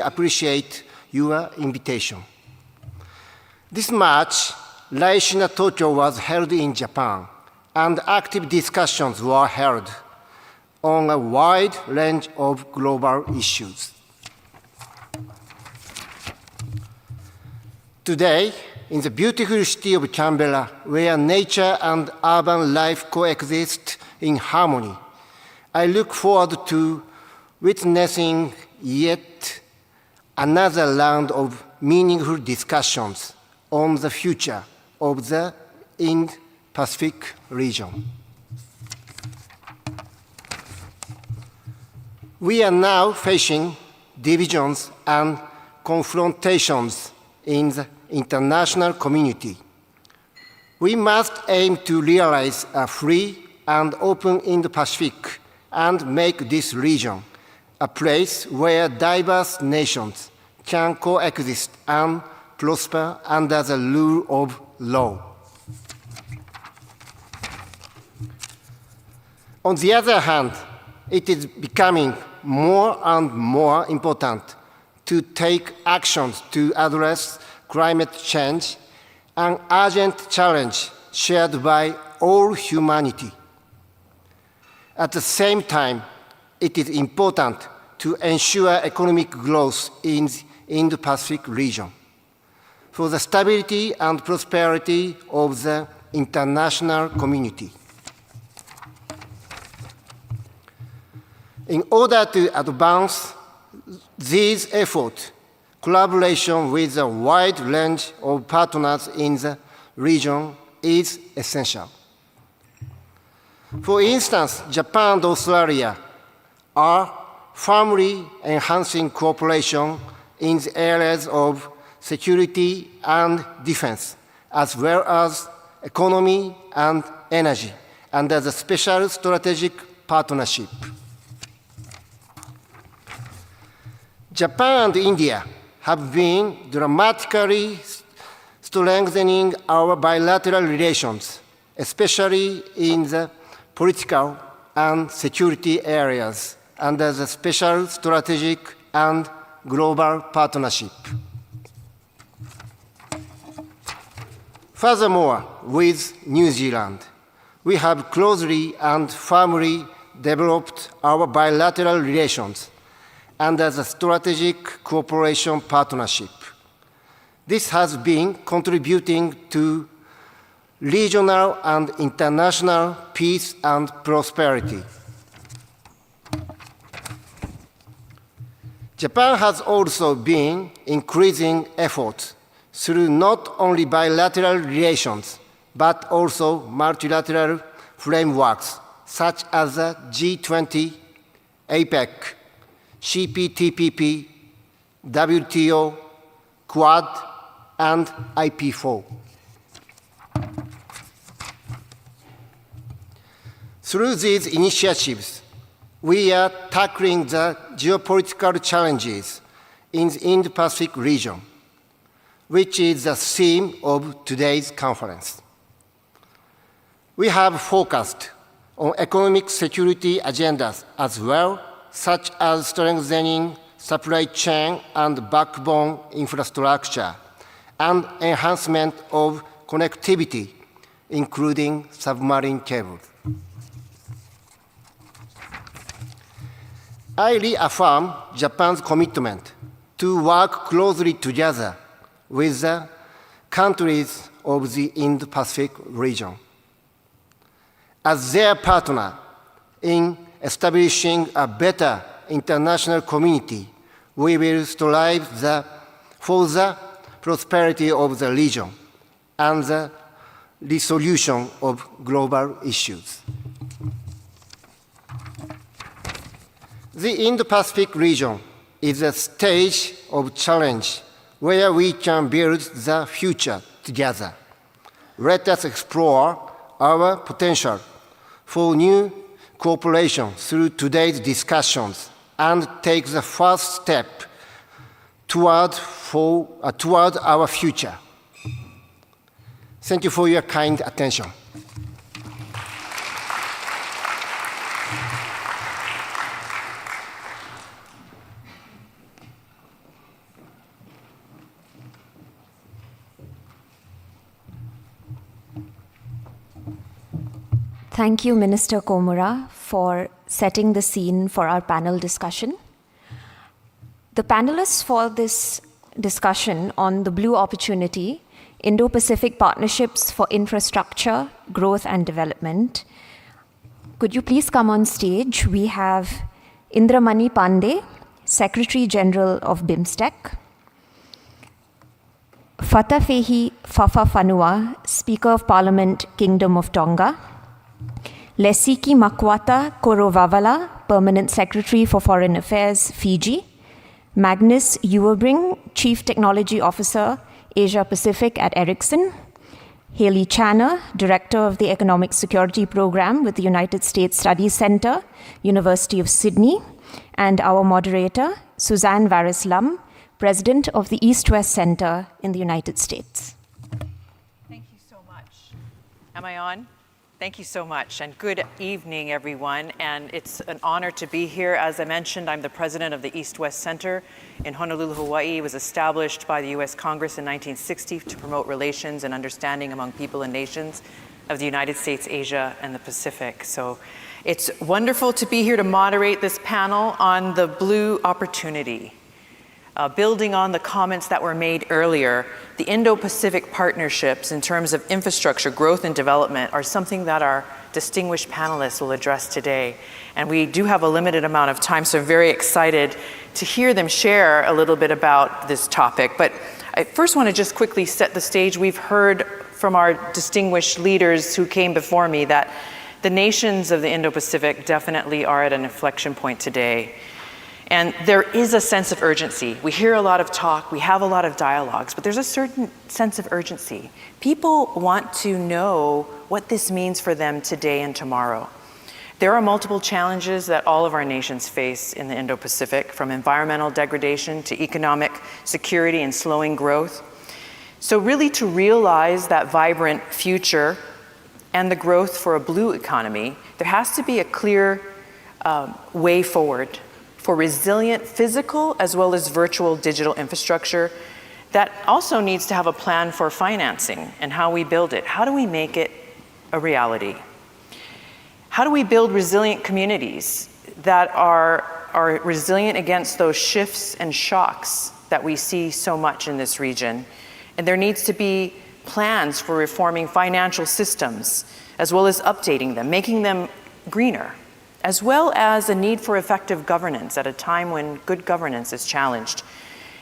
appreciate your invitation. This March, Raishina Tokyo was held in Japan, and active discussions were held on a wide range of global issues. Today, in the beautiful city of Canberra, where nature and urban life coexist in harmony, I look forward to witnessing yet another round of meaningful discussions on the future of the Indo-Pacific region. We are now facing divisions and confrontations in the international community. We must aim to realize a free and open Indo-Pacific and make this region a place where diverse nations can coexist and prosper under the rule of law. On the other hand, it is becoming more and more important to take actions to address climate change, an urgent challenge shared by all humanity. At the same time, it is important to ensure economic growth in the Indo-Pacific region for the stability and prosperity of the international community. In order to advance these efforts, collaboration with a wide range of partners in the region is essential. For instance, Japan and Australia are firmly enhancing cooperation in the areas of security and defense, as well as economy and energy, under the Special Strategic Partnership. Japan and India have been dramatically strengthening our bilateral relations, especially in the political and security areas under the Special Strategic and Global Partnership. Furthermore, with New Zealand, we have closely and firmly developed our bilateral relations under the Strategic Cooperation Partnership. This has been contributing to regional and international peace and prosperity. Japan has also been increasing efforts through not only bilateral relations, but also multilateral frameworks such as the G20, APEC, CPTPP, WTO, Quad, and IP4. Through these initiatives, we are tackling the geopolitical challenges in the Indo-Pacific region, which is the theme of today's conference. We have focused on economic security agendas as well, such as strengthening supply chain and backbone infrastructure, and enhancement of connectivity, including submarine cables. I reaffirm Japan's commitment to work closely together with the countries of the Indo-Pacific region. As their partner in establishing a better international community, we will strive for the prosperity of the region and the resolution of global issues. The Indo-Pacific region is a stage of challenge where we can build the future together. Let us explore our potential for new cooperation through today's discussions and take the first step toward our future. Thank you for your kind attention. Thank you, Minister Komura, for setting the scene for our panel discussion. The panelists for this discussion on the Blue Opportunity, Indo-Pacific Partnerships for Infrastructure, Growth and Development. Could you please come on stage? We have Indramani Pandey, Secretary General of BIMSTEC, Fatafehi Fafafanua, Speaker of Parliament, Kingdom of Tonga, Lesiki Makwata Korovavala, Permanent Secretary for Foreign Affairs, Fiji, Magnus Uwebring, Chief Technology Officer, Asia Pacific at Ericsson, Haley Channer, Director of the Economic Security Program with the United States Studies Center, University of Sydney, and our moderator, Suzanne Varis-Lum, President of the East-West Center in the United States. Thank you so much. Am I on? Thank you so much, and good evening, everyone. And it's an honor to be here. As I mentioned, I'm the president of the East-West Center in Honolulu, Hawaii. It was established by the U.S. Congress in 1960 to promote relations and understanding among people and nations of the United States, Asia, and the Pacific. So it's wonderful to be here to moderate this panel on the Blue Opportunity. Building on the comments that were made earlier, the Indo-Pacific partnerships in terms of infrastructure, growth, and development are something that our distinguished panelists will address today. And we do have a limited amount of time, so I'm very excited to hear them share a little bit about this topic. But I first want to just quickly set the stage. We've heard from our distinguished leaders who came before me that the nations of the Indo-Pacific definitely are at an inflection point today. And there is a sense of urgency. We hear a lot of talk, we have a lot of dialogues, but there's a certain sense of urgency. People want to know what this means for them today and tomorrow. There are multiple challenges that all of our nations face in the Indo-Pacific, from environmental degradation to economic security and slowing growth. So really, to realize that vibrant future and the growth for a blue economy, there has to be a clear way forward for resilient physical as well as virtual digital infrastructure that also needs to have a plan for financing and how we build it. How do we make it a reality? How do we build resilient communities that are resilient against those shifts and shocks that we see so much in this region? And there needs to be plans for reforming financial systems as well as updating them, making them greener, as well as a need for effective governance at a time when good governance is challenged,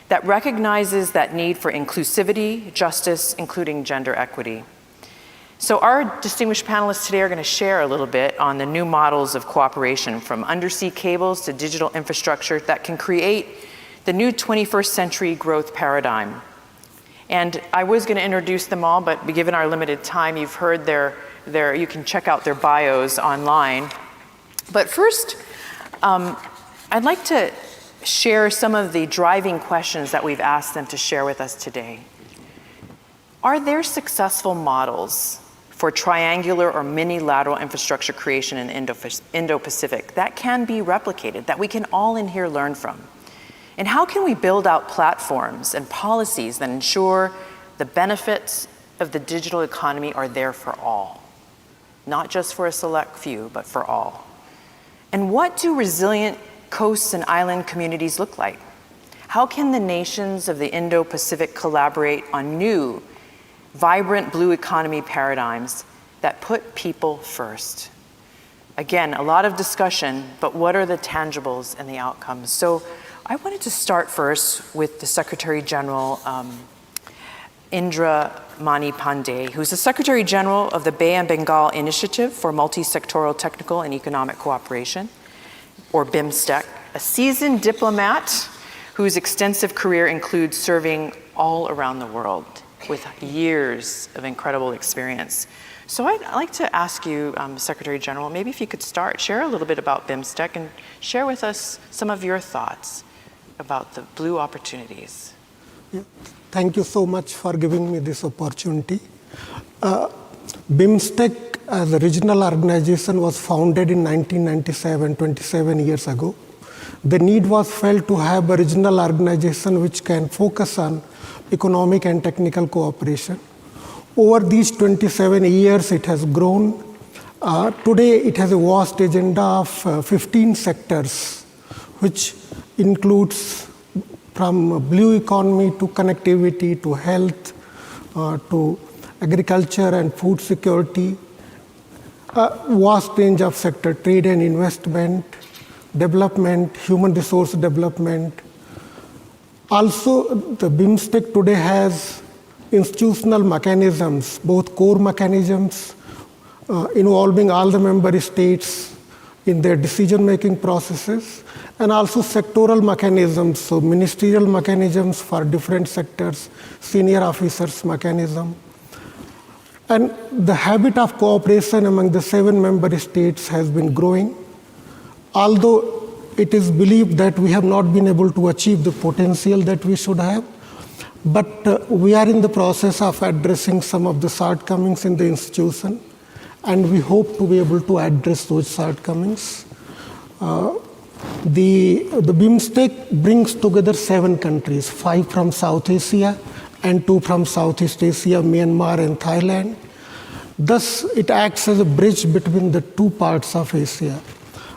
that recognizes that need for inclusivity, justice, including gender equity. So our distinguished panelists today are going to share a little bit on the new models of cooperation, from undersea cables to digital infrastructure, that can create the new 21st century growth paradigm. And I was going to introduce them all, but given our limited time, you've heard you can check out their bios online. But first, I'd like to share some of the driving questions that we've asked them to share with us today. Are there successful models for triangular or mini-lateral infrastructure creation in the Indo-Pacific that can be replicated, that we can all in here learn from? And how can we build out platforms and policies that ensure the benefits of the digital economy are there for all? Not just for a select few, but for all. And what do resilient coasts and island communities look like? How can the nations of the Indo-Pacific collaborate on new, vibrant blue economy paradigms that put people first? Again, a lot of discussion, but what are the tangibles and the outcomes? So I wanted to start first with the Secretary General, Indramani Pandey, who's the Secretary General of the Bay and Bengal Initiative for Multi-Sectoral Technical and Economic Cooperation, or BIMSTEC, a seasoned diplomat whose extensive career includes serving all around the world with years of incredible experience. So I'd like to ask you, Secretary General, maybe if you could share a little bit about BIMSTEC and share with us some of your thoughts about the blue opportunities. Yeah. Thank you so much for giving me this opportunity. BIMSTEC as a regional organization was founded in 1997, 27 years ago. The need was felt to have a regional organization which can focus on economic and technical cooperation. Over these 27 years, it has grown Today, it has a vast agenda of 15 sectors, which includes from blue economy to connectivity to health to agriculture and food security, a vast range of sector, trade and investment, development, human resource development. Also, the BIMSTEC today has institutional mechanisms, both core mechanisms involving all the member states in their decision-making processes, and also sectoral mechanisms, so ministerial mechanisms for different sectors, senior officers mechanism. And the habit of cooperation among the 7 member states has been growing, although it is believed that we have not been able to achieve the potential that we should have. But we are in the process of addressing some of the shortcomings in the institution, and we hope to be able to address those shortcomings. The BIMSTEC brings together 7 countries, 5 from South Asia and 2 from Southeast Asia, Myanmar and Thailand. Thus, it acts as a bridge between the 2 parts of Asia.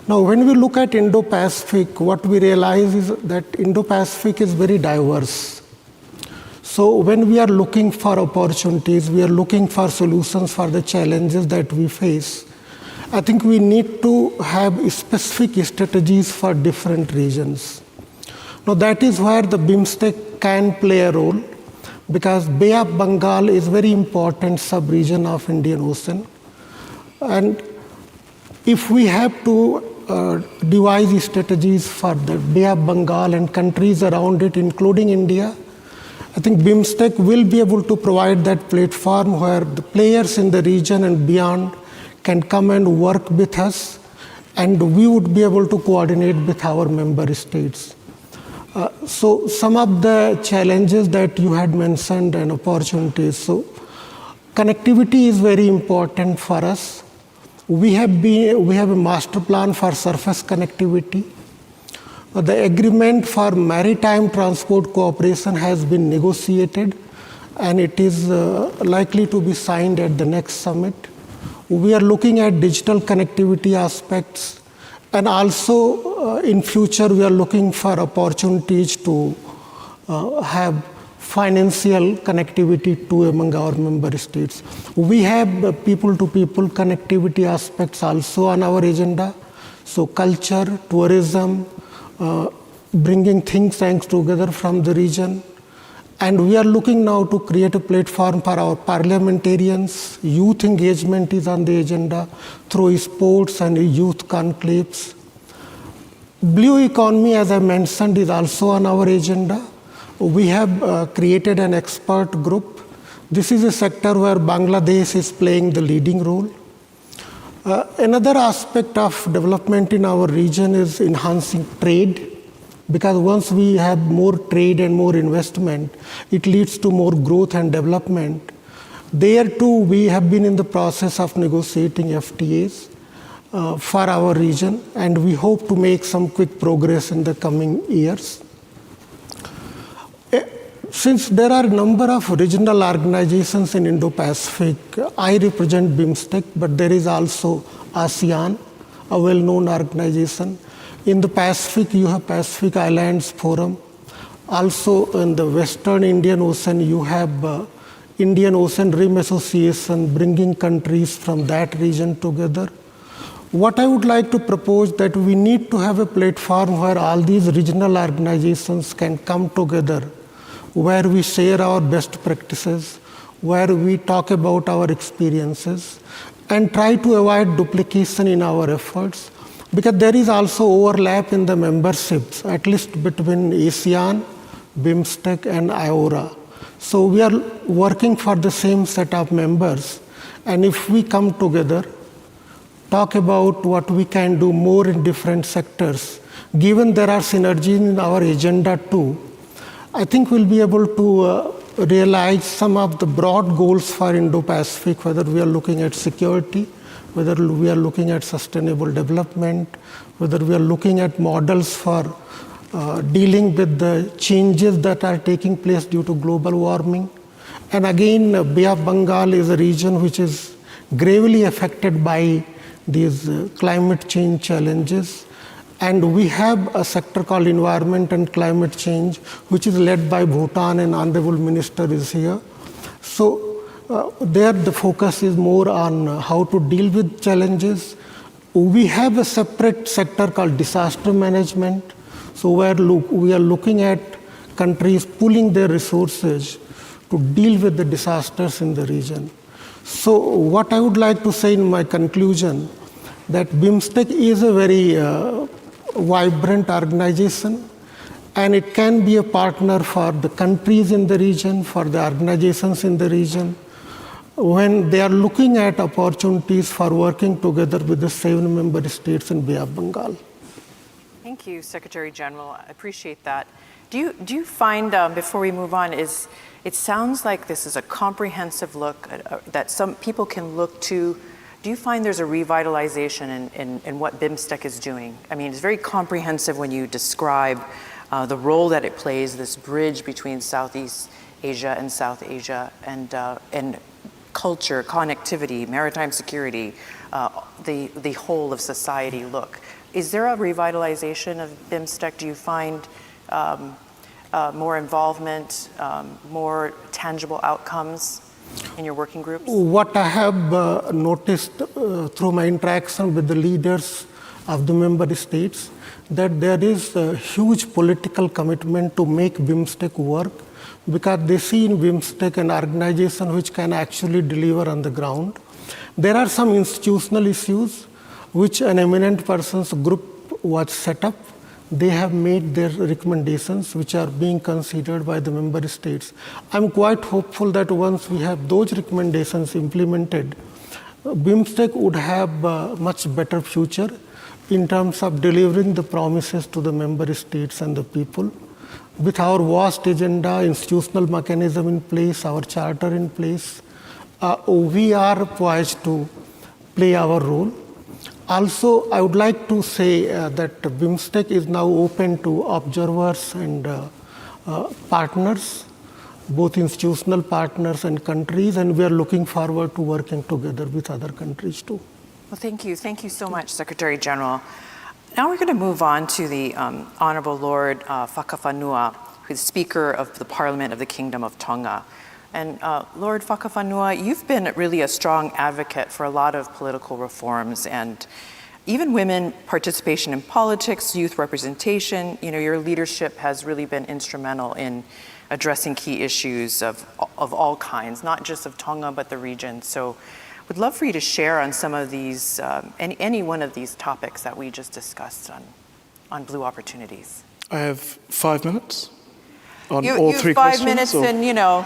Now, when we look at Indo-Pacific, what we realize is that Indo-Pacific is very diverse. So when we are looking for opportunities, we are looking for solutions for the challenges that we face, I think we need to have specific strategies for different regions. Now that is where the BIMSTEC can play a role, because Bay of Bengal is very important sub-region of Indian Ocean. And if we have to devise strategies for the Bay of Bengal and countries around it, including India, I think BIMSTEC will be able to provide that platform where the players in the region and beyond can come and work with us, and we would be able to coordinate with our member states. So some of the challenges that you had mentioned and opportunities. So connectivity is very important for us. We have a master plan for surface connectivity. The agreement for maritime transport cooperation has been negotiated, and it is likely to be signed at the next summit. We are looking at digital connectivity aspects, and also in future we are looking for opportunities to have financial connectivity too among our member states. We have people-to-people connectivity aspects also on our agenda. So culture, tourism, bringing think tanks together from the region. And we are looking now to create a platform for our parliamentarians. Youth engagement is on the agenda through sports and youth conclaves. Blue economy, as I mentioned, is also on our agenda. We have created an expert group. This is a sector where Bangladesh is playing the leading role. Another aspect of development in our region is enhancing trade, because once we have more trade and more investment, it leads to more growth and development. There too, we have been in the process of negotiating FTAs for our region, and we hope to make some quick progress in the coming years. Since there are a number of regional organizations in Indo-Pacific, I represent BIMSTEC, but there is also ASEAN, a well-known organization. In the Pacific, you have Pacific Islands Forum. Also in the Western Indian Ocean, you have Indian Ocean Rim Association, bringing countries from that region together. What I would like to propose that we need to have a platform where all these regional organizations can come together, where we share our best practices, where we talk about our experiences, and try to avoid duplication in our efforts. Because there is also overlap in the memberships, at least between ASEAN, BIMSTEC, and IORA. So we are working for the same set of members. And if we come together, talk about what we can do more in different sectors, given there are synergies in our agenda too, I think we'll be able to realize some of the broad goals for Indo-Pacific, whether we are looking at security, whether we are looking at sustainable development, whether we are looking at models for dealing with the changes that are taking place due to global warming. And again, Bay of Bengal is a region which is gravely affected by these climate change challenges. And we have a sector called Environment and Climate Change, which is led by Bhutan, and Honorable Minister is here. So there the focus is more on how to deal with challenges. We have a separate sector called disaster management. So we are looking at countries pooling their resources to deal with the disasters in the region. So what I would like to say in my conclusion, that BIMSTEC is a very vibrant organization, and it can be a partner for the countries in the region, for the organizations in the region, when they are looking at opportunities for working together with the 7 member states in Bay of Bengal. Thank you, Secretary General. I appreciate that. Do you find, before we move on, it sounds like this is a comprehensive look that some people can look to. Do you find there's a revitalization in what BIMSTEC is doing? I mean, it's very comprehensive when you describe the role that it plays, this bridge between Southeast Asia and South Asia, and culture, connectivity, maritime security, the whole of society look. Is there a revitalization of BIMSTEC? Do you find more involvement, more tangible outcomes in your working groups? What I have noticed through my interaction with the leaders of the member states, that there is a huge political commitment to make BIMSTEC work, because they see in BIMSTEC an organization which can actually deliver on the ground. There are some institutional issues which an eminent persons group was set up. They have made their recommendations, which are being considered by the member states. I'm quite hopeful that once we have those recommendations implemented, BIMSTEC would have a much better future in terms of delivering the promises to the member states and the people. With our vast agenda, institutional mechanism in place, our charter in place, we are poised to play our role. Also, I would like to say that BIMSTEC is now open to observers and partners, both institutional partners and countries, and we are looking forward to working together with other countries too. Well, thank you. Thank you so much, Secretary General. Now we're going to move on to the Honorable Lord Whakafanua, who's Speaker of the Parliament of the Kingdom of Tonga. And Lord Whakafanua, you've been really a strong advocate for a lot of political reforms and even women participation in politics, youth representation. You know, your leadership has really been instrumental in addressing key issues of all kinds, not just of Tonga, but the region. So would love for you to share on some of these, any one of these topics that we just discussed on Blue Opportunities. I have 5 minutes on you all three 5 questions. Minutes and, you know.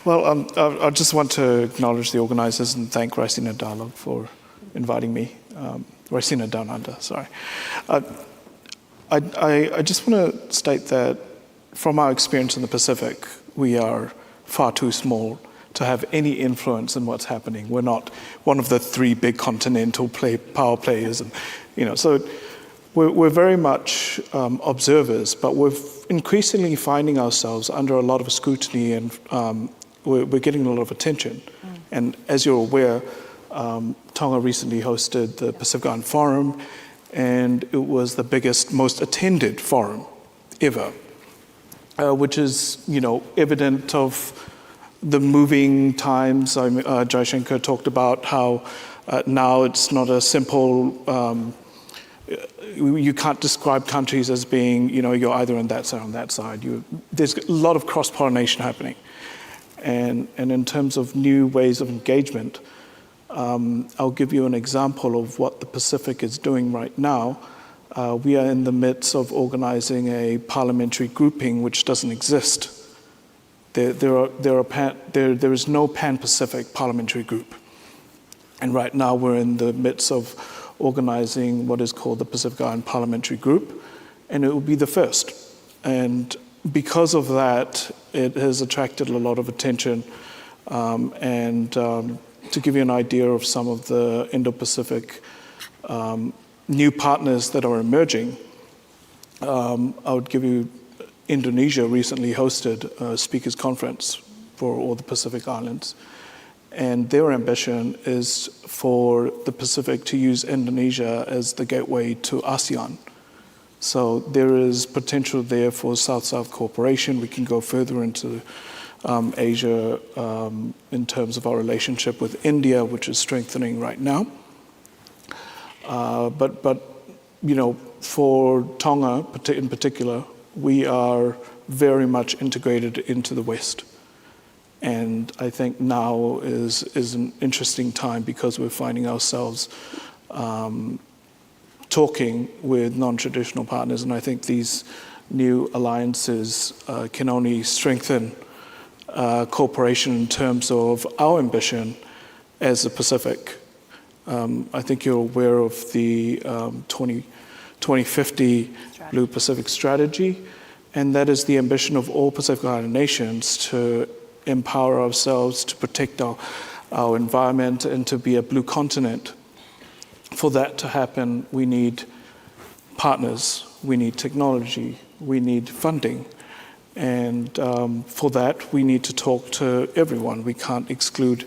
Well, I just want to acknowledge the organizers and thank Raisina Dialogue for inviting me. Raisina Down Under, sorry. I just want to state that from our experience in the Pacific, we are far too small to have any influence in what's happening. We're not one of the 3 big continental power players, and so we're very much observers, but we're increasingly finding ourselves under a lot of scrutiny, and we're getting a lot of attention. And as you're aware, Tonga recently hosted the Pacific Island Forum, and it was the biggest, most attended forum ever, which is evident of the moving times. Jaishankar talked about how now it's not a simple, you can't describe countries as being, you're either on that side or on that side. There's a lot of cross-pollination happening. And in terms of new ways of engagement, I'll give you an example of what the Pacific is doing right now. We are in the midst of organizing a parliamentary grouping which doesn't exist. There is no Pan-Pacific parliamentary group. And right now we're in the midst of organizing what is called the Pacific Island Parliamentary Group, and it will be the first. And because of that, it has attracted a lot of attention. To give you an idea of some of the Indo-Pacific new partners that are emerging, I would give you Indonesia recently hosted a speakers conference for all the Pacific Islands. And their ambition is for the Pacific to use Indonesia as the gateway to ASEAN. So there is potential there for South-South cooperation. We can go further into Asia in terms of our relationship with India, which is strengthening right now. But you know, for Tonga in particular, we are very much integrated into the West. And I think now is an interesting time because we're finding ourselves talking with non-traditional partners, and I think these new alliances can only strengthen cooperation in terms of our ambition as the Pacific. I think you're aware of the 2050 Blue Pacific Strategy, and that is the ambition of all Pacific Island nations to empower ourselves, to protect our environment, and to be a blue continent. For that to happen, we need partners, we need technology, we need funding. And for that, we need to talk to everyone. We can't exclude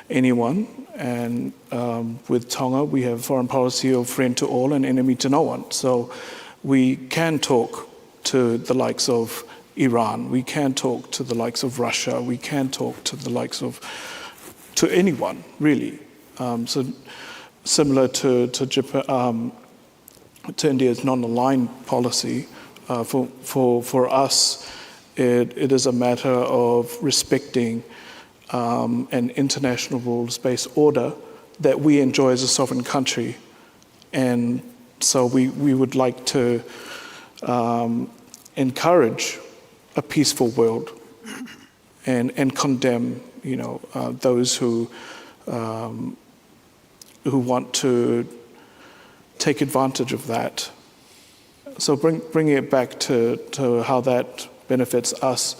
anyone. And with Tonga, we have a foreign policy of friend to all and enemy to no one. So we can talk to the likes of Iran, we can talk to the likes of Russia, we can talk to the likes of, to anyone, really. So similar to Japan, to India's non-aligned policy, for us, it is a matter of respecting an international rules-based order that we enjoy as a sovereign country. And so we would like to encourage a peaceful world and condemn, you know, those who want to take advantage of that. So bringing it back to how that benefits us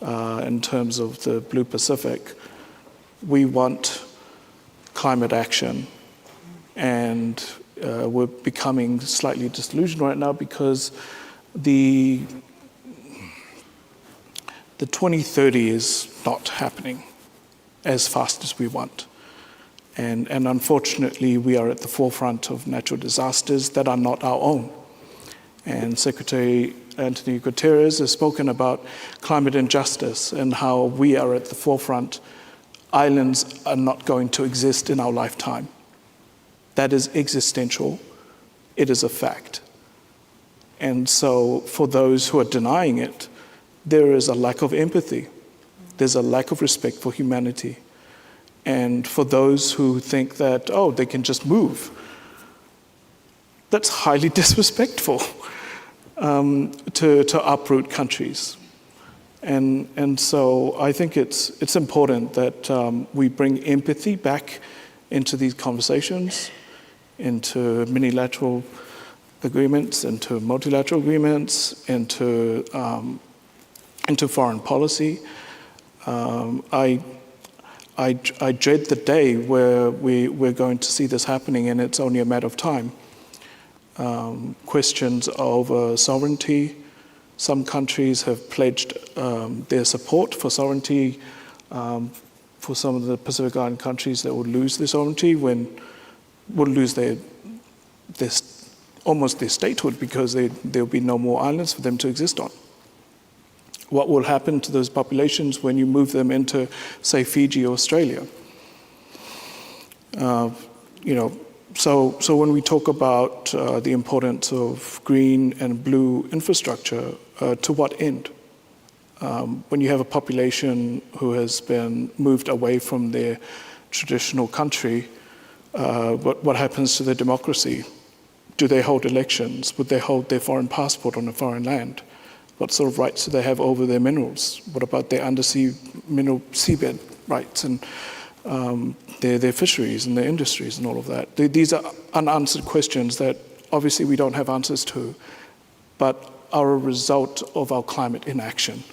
in terms of the Blue Pacific, we want climate action, and we're becoming slightly disillusioned right now because the 2030 is not happening as fast as we want. And unfortunately, we are at the forefront of natural disasters that are not our own. And Secretary Antonio Guterres has spoken about climate injustice and how we are at the forefront. Islands are not going to exist in our lifetime. That is existential. It is a fact. And so for those who are denying it, there is a lack of empathy. There's a lack of respect for humanity. And for those who think that, oh, they can just move, that's highly disrespectful to uproot countries. And so I think it's important that we bring empathy back into these conversations, into unilateral agreements, into multilateral agreements, into foreign policy. I dread the day where we're going to see this happening, and it's only a matter of time. Questions over sovereignty. Some countries have pledged their support for sovereignty for some of the Pacific Island countries that would lose their sovereignty would lose their almost their statehood, because there'll be no more islands for them to exist on. What will happen to those populations when you move them into, say, Fiji or Australia? So when we talk about the importance of green and blue infrastructure, to what end? When you have a population who has been moved away from their traditional country, what happens to their democracy? Do they hold elections? Would they hold their foreign passport on a foreign land? What sort of rights do they have over their minerals? What about their undersea mineral seabed rights and their fisheries and their industries and all of that? These are unanswered questions that obviously we don't have answers to, but are a result of our climate inaction.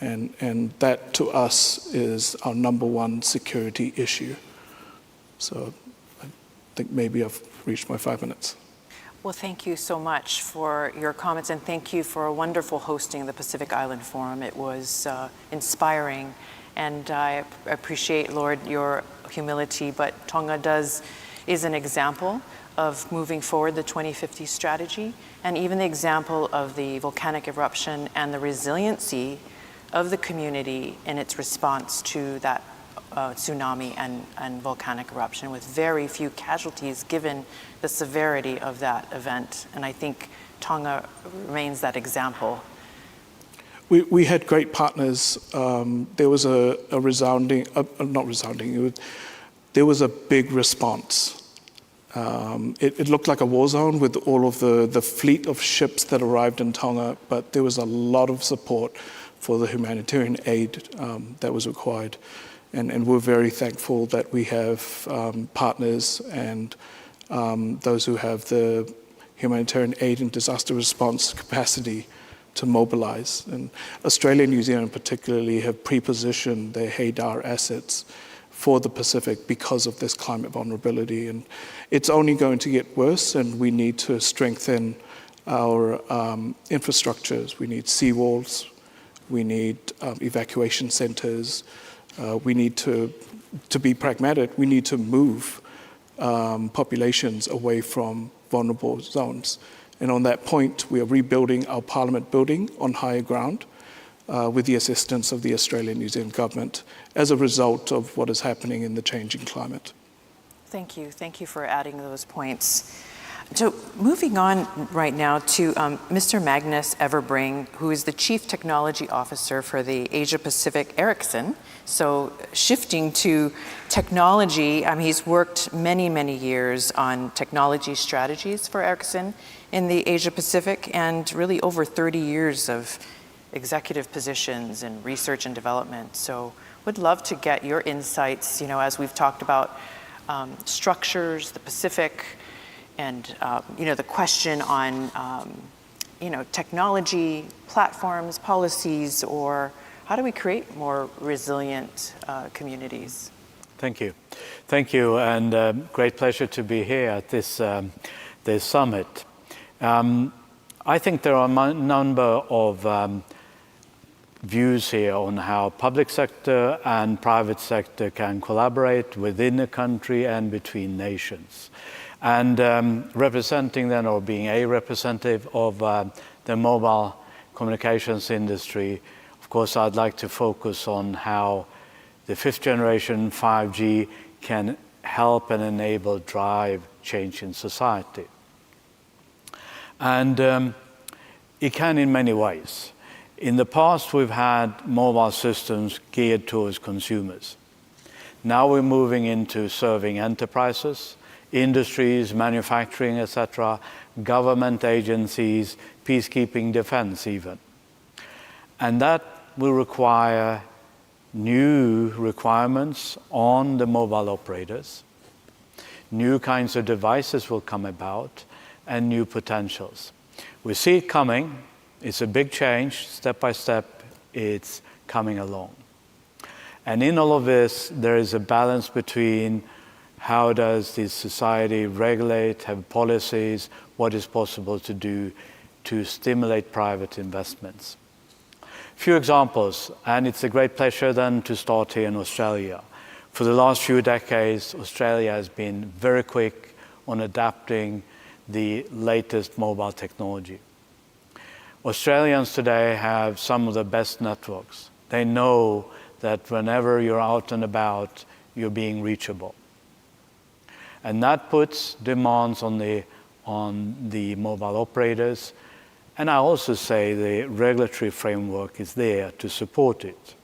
And that to us is our number one security issue. So I think maybe I've reached my 5 minutes. Well, thank you so much for your comments, and thank you for a wonderful hosting of the Pacific Island Forum. It was inspiring And I appreciate, Lord, your humility, but Tonga is an example of moving forward the 2050 strategy, and even the example of the volcanic eruption and the resiliency of the community in its response to that tsunami and volcanic eruption, with very few casualties given the severity of that event. And I think Tonga remains that example. We had great partners. There was a resounding, not resounding, there was a big response. It looked like a war zone with all of the fleet of ships that arrived in Tonga, but there was a lot of support for the humanitarian aid that was required. And we're very thankful that we have partners and those who have the humanitarian aid and disaster response capacity to mobilize. And Australia and New Zealand particularly have pre-positioned their HADAR assets for the Pacific because of this climate vulnerability. And it's only going to get worse, and we need to strengthen our infrastructures. We need seawalls, we need evacuation centers, we need to be pragmatic, we need to move populations away from vulnerable zones. And on that point, we are rebuilding our Parliament building on higher ground with the assistance of the Australian and New Zealand government as a result of what is happening in the changing climate. Thank you. Thank you for adding those points. So moving on right now to Mr. Magnus Everbring, who is the Chief Technology Officer for the Asia-Pacific Ericsson. So shifting to technology, he's worked many, many years on technology strategies for Ericsson in the Asia-Pacific, and really over 30 years of executive positions in research and development. So would love to get your insights, as we've talked about structures, the Pacific, and the question on technology, platforms, policies, or how do we create more resilient communities? Thank you, and great pleasure to be here at this summit. I think there are a number of views here on how public sector and private sector can collaborate within a country and between nations. And representing then, or being a representative of the mobile communications industry, of course, I'd like to focus on how the fifth generation 5G can help and enable drive change in society. And it can in many ways. In the past, we've had mobile systems geared towards consumers. Now we're moving into serving enterprises, industries, manufacturing, etc., government agencies, peacekeeping, defense even. And that will require new requirements on the mobile operators. New kinds of devices will come about, and new potentials. We see it coming. It's a big change. Step by step, it's coming along. And in all of this, there is a balance between how does this society regulate, have policies, what is possible to do to stimulate private investments. A few examples, and it's a great pleasure then to start here in Australia. For the last few decades, Australia has been very quick on adapting the latest mobile technology. Australians today have some of the best networks. They know that whenever you're out and about, you're being reachable. And that puts demands on the mobile operators. And I also say the regulatory framework is there to support it.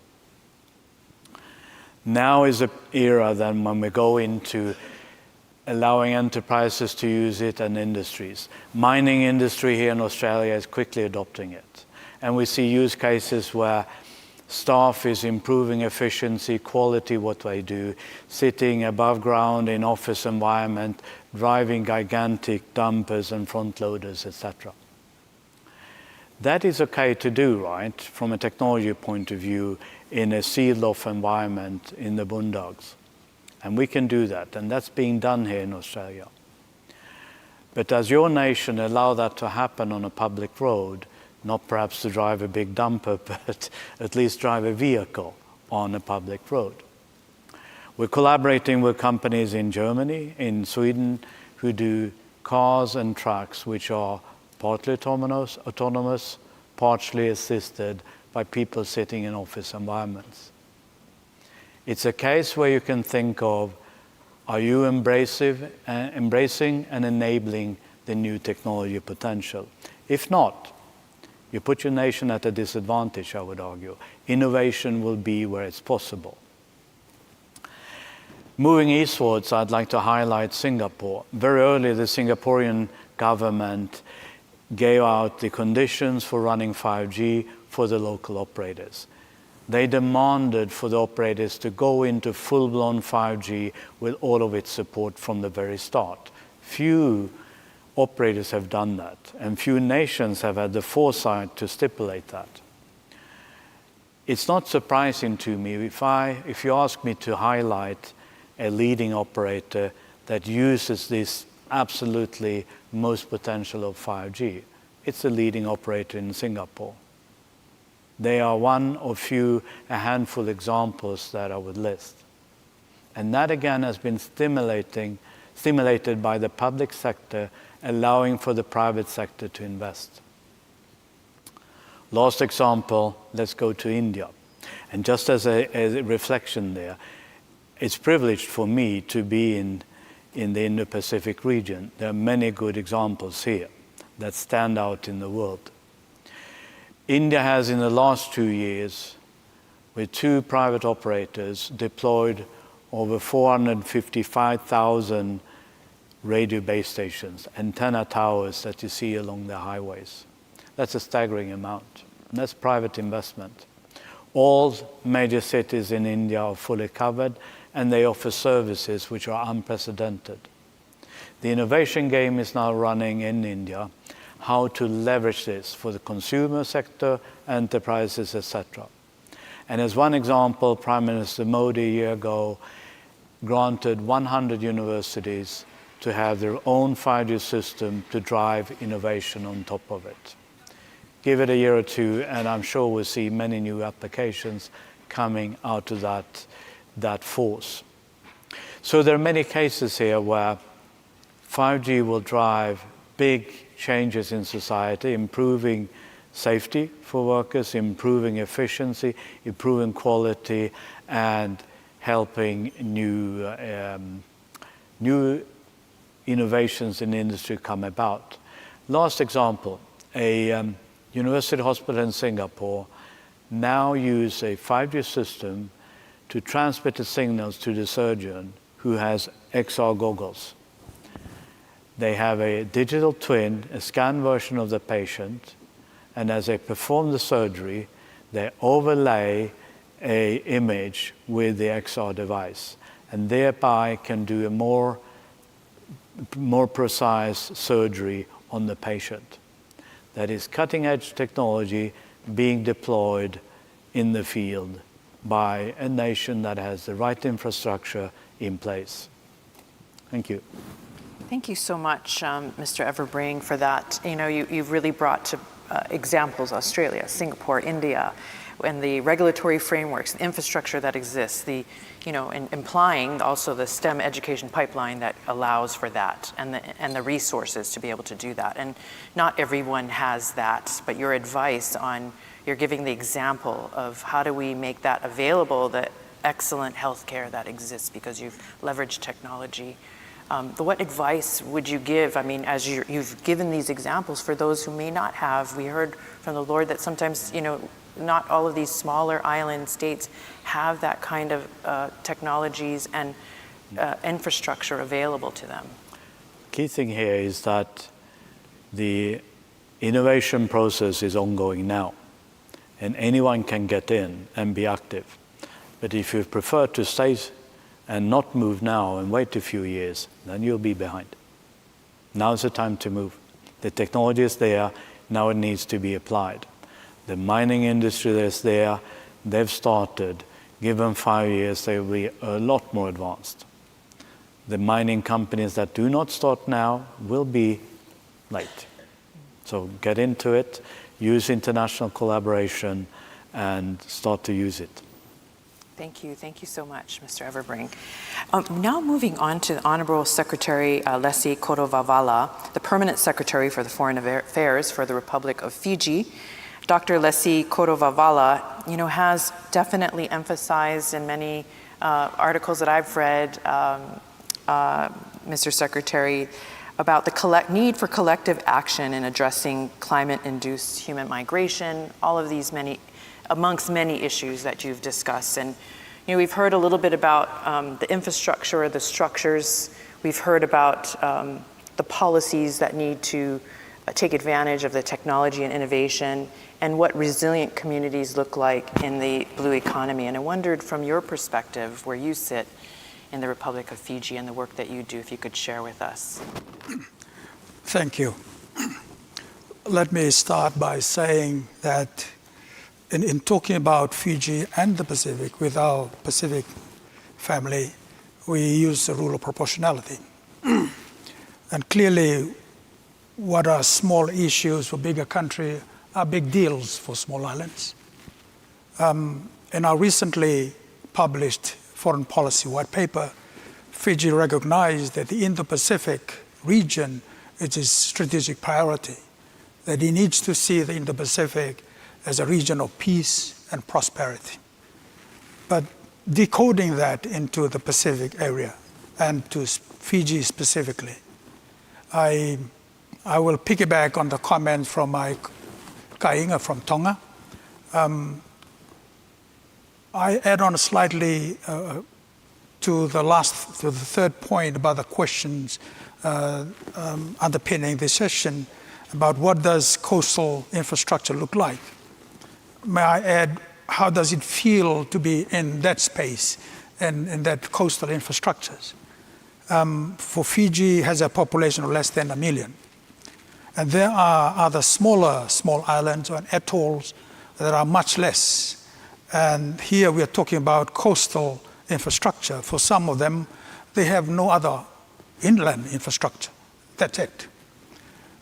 Now is an era then when we go into allowing enterprises to use it and industries. Mining industry here in Australia is quickly adopting it. And we see use cases where staff is improving efficiency, quality, what they do, sitting above ground in office environment, driving gigantic dumpers and front loaders, etc. That is okay to do, right, from a technology point of view, in a sealed-off environment in the boondocks. And we can do that, and that's being done here in Australia. But does your nation allow that to happen on a public road? Not perhaps to drive a big dumper, but at least drive a vehicle on a public road. We're collaborating with companies in Germany, in Sweden, who do cars and trucks which are partly autonomous, partially assisted by people sitting in office environments. It's a case where you can think of, are you embracing and enabling the new technology potential? If not, you put your nation at a disadvantage, I would argue. Innovation will be where it's possible. Moving eastwards, I'd like to highlight Singapore. Very early, the Singaporean government gave out the conditions for running 5G for the local operators. They demanded for the operators to go into full-blown 5G with all of its support from the very start. Few operators have done that, and few nations have had the foresight to stipulate that. It's not surprising to me if you ask me to highlight a leading operator that uses this absolutely most potential of 5G. It's the leading operator in Singapore. They are one of a handful examples that I would list. And that again has been stimulated by the public sector, allowing for the private sector to invest. Last example, let's go to India. And just as a reflection there, it's privileged for me to be in the Indo-Pacific region. There are many good examples here that stand out in the world. India has, in the last 2 years, with 2 private operators, deployed over 455,000 radio base stations, antenna towers that you see along the highways. That's a staggering amount. And that's private investment. All major cities in India are fully covered, and they offer services which are unprecedented. The innovation game is now running in India, how to leverage this for the consumer sector, enterprises, etc. And as one example, Prime Minister Modi a year ago granted 100 universities to have their own 5G system to drive innovation on top of it. Give it a year or two, and I'm sure we'll see many new applications coming out of that force. So there are many cases here where 5G will drive big changes in society, improving safety for workers, improving efficiency, improving quality, and helping new innovations in industry come about. Last example, a university hospital in Singapore now use a 5G system to transmit the signals to the surgeon who has XR goggles. They have a digital twin, a scanned version of the patient, and as they perform the surgery, they overlay an image with the XR device, and thereby can do a more precise surgery on the patient. That is cutting-edge technology being deployed in the field by a nation that has the right infrastructure in place. Thank you. Thank you so much, Mr. Everbring, for that. You know, you've really brought to examples Australia, Singapore, India, and the regulatory frameworks, the infrastructure that exists, and implying also the STEM education pipeline that allows for that, and the resources to be able to do that. And not everyone has that, but your advice on, you're giving the example of how do we make that available, the excellent healthcare that exists because you've leveraged technology. What advice would you give? I mean, as you've given these examples for those who may not have, we heard from the Lord that sometimes, not all of these smaller island states have that kind of technologies and infrastructure available to them. Key thing here is that the innovation process is ongoing now, and anyone can get in and be active. But if you prefer to stay and not move now and wait a few years, then you'll be behind. Now's the time to move. The technology is there, now it needs to be applied. The mining industry is there, they've started. Given 5 years, they will be a lot more advanced. The mining companies that do not start now will be late. So get into it, use international collaboration, and start to use it. Thank you. Thank you so much, Mr. Everbring. Now moving on to the Honorable Secretary Lesi Korovavala, the Permanent Secretary for the Foreign Affairs for the Republic of Fiji. Dr. Lesi Korovavala, has definitely emphasized in many articles that I've read, Mr. Secretary, about the need for collective action in addressing climate-induced human migration, all of these amongst many issues that you've discussed. And we've heard a little bit about the infrastructure, the structures. We've heard about the policies that need to take advantage of the technology and innovation, and what resilient communities look like in the blue economy. And I wondered, from your perspective, where you sit in the Republic of Fiji and the work that you do, if you could share with us. Thank you. Let me start by saying that in talking about Fiji and the Pacific, with our Pacific family, we use the rule of proportionality. And clearly, what are small issues for bigger country are big deals for small islands. In our recently published foreign policy white paper, Fiji recognized that the Indo-Pacific region is its strategic priority, that it needs to see the Indo-Pacific as a region of peace and prosperity. But decoding that into the Pacific area and to Fiji specifically, I will piggyback on the comment from my Kainga from Tonga. I add on slightly to the third point about the questions underpinning this session about what does coastal infrastructure look like. May I add, how does it feel to be in that space and in that coastal infrastructures? For Fiji has a population of less than 1 million. And there are other small islands or atolls that are much less. And here we are talking about coastal infrastructure. For some of them, they have no other inland infrastructure. That's it.